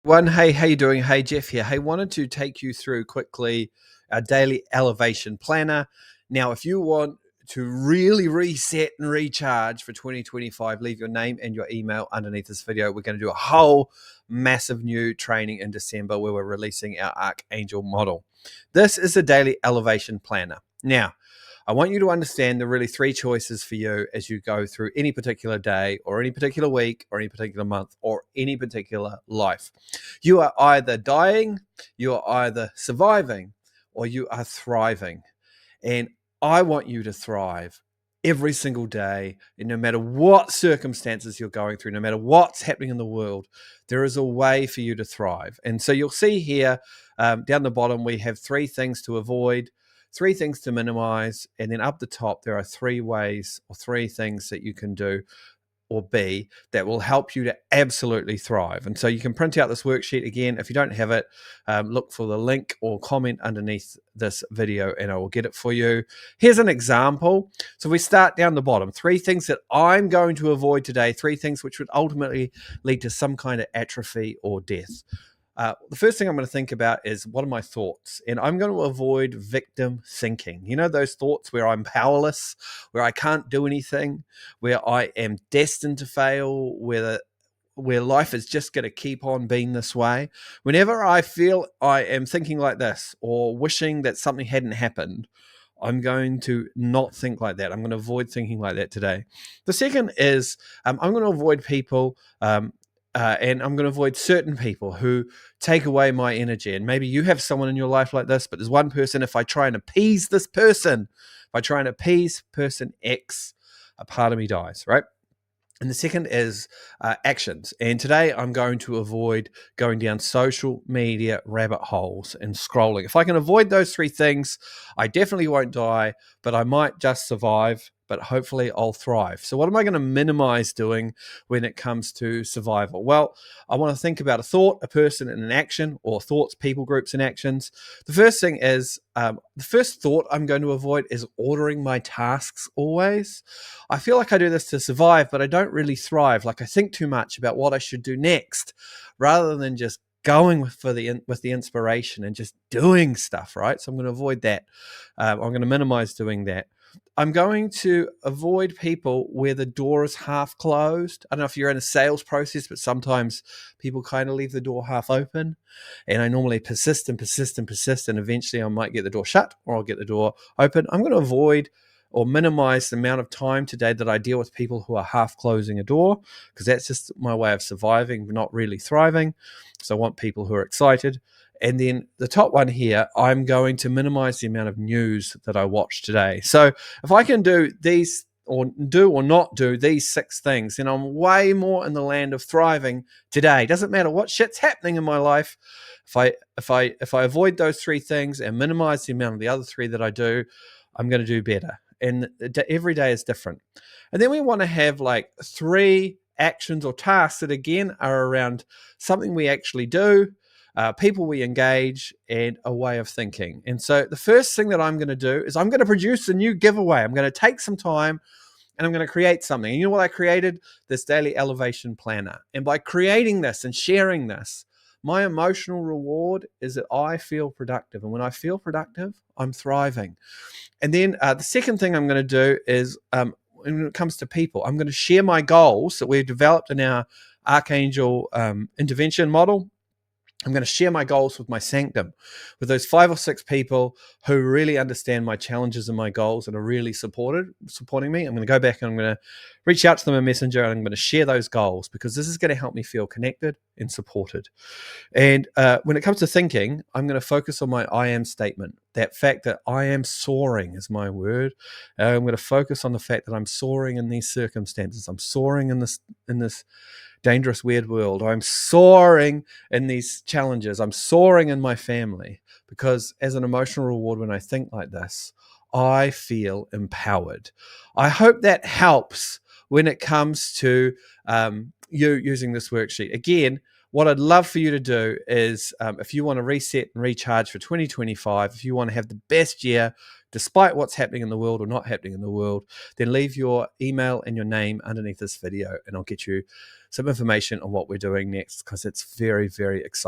Hey, how you doing? Hey, Jeff here. Hey, wanted to take you through quickly our daily elevation planner. Now, if you want to really reset and recharge for 2025, leave your name and your email underneath this video. We're going to do a whole massive new training in December where we're releasing our Archangel model. This is a daily elevation planner. Now, I want you to understand there are really three choices for you as you go through any particular day or any particular week or any particular month or any particular life. You are either dying, you are either surviving, or you are thriving. And I want you to thrive every single day, and no matter what circumstances you're going through, no matter what's happening in the world, there is a way for you to thrive. And so you'll see here down the bottom, we have three things to avoid, three things to minimize, and then up the top, there are three ways or three things that you can do or be that will help you to absolutely thrive. And so you can print out this worksheet again. If you don't have it, look for the link or comment underneath this video and I will get it for you. Here's an example. So we start down the bottom. Three things that I'm going to avoid today, three things which would ultimately lead to some kind of atrophy or death. The first thing I'm going to think about is what are my thoughts? And I'm going to avoid victim thinking. You know, those thoughts where I'm powerless, where I can't do anything, where I am destined to fail, where life is just going to keep on being this way. Whenever I feel I am thinking like this or wishing that something hadn't happened, I'm going to not think like that. I'm going to avoid thinking like that today. The second is I'm going to avoid people and I'm going to avoid certain people who take away my energy. And maybe you have someone in your life like this, but there's one person, if I try and appease this person, if I try and appease person X, a part of me dies, right? And the second is actions. And today I'm going to avoid going down social media rabbit holes and scrolling. If I can avoid those three things, I definitely won't die, but I might just survive, but hopefully I'll thrive. So what am I going to minimize doing when it comes to survival? Well, I want to think about a thought, a person, and an action, or thoughts, people, groups, and actions. The first thing is, the first thought I'm going to avoid is ordering my tasks always. I feel like I do this to survive, but I don't really thrive. Like I think too much about what I should do next rather than just going with the inspiration and just doing stuff, right? So I'm going to avoid that. I'm going to minimize doing that. I'm going to avoid people where the door is half closed. I don't know if you're in a sales process, but sometimes people kind of leave the door half open. And I normally persist and persist and persist. And eventually I might get the door shut or I'll get the door open. I'm going to avoid or minimize the amount of time today that I deal with people who are half closing a door, because that's just my way of surviving, not really thriving. So I want people who are excited. And then the top one here, I'm going to minimize the amount of news that I watch today. So if I can do these or do or not do these six things, then I'm way more in the land of thriving today. Doesn't matter what shit's happening in my life. If I avoid those three things and minimize the amount of the other three that I do, I'm going to do better. And every day is different. And then we want to have like three actions or tasks that again are around something we actually do, people we engage, and a way of thinking. And so the first thing that I'm going to do is I'm going to produce a new giveaway. I'm going to take some time and I'm going to create something. And you know what I created? This daily elevation planner. And by creating this and sharing this, my emotional reward is that I feel productive. And when I feel productive, I'm thriving. And then the second thing I'm going to do is when it comes to people, I'm going to share my goals that we've developed in our Archangel intervention model. I'm going to share my goals with my sanctum, with those 5 or 6 people who really understand my challenges and my goals and are really supporting me. I'm going to go back and I'm going to reach out to them in Messenger and I'm going to share those goals because this is going to help me feel connected and supported. And when it comes to thinking, I'm going to focus on my I am statement. That fact that I am soaring is my word. I'm going to focus on the fact that I'm soaring in these circumstances. I'm soaring in this dangerous, weird world. I'm soaring in these challenges. I'm soaring in my family because as an emotional reward, when I think like this, I feel empowered. I hope that helps when it comes to you using this worksheet. Again, what I'd love for you to do is, if you want to reset and recharge for 2025, if you want to have the best year, despite what's happening in the world or not happening in the world, then leave your email and your name underneath this video, and I'll get you some information on what we're doing next, because it's very, very exciting.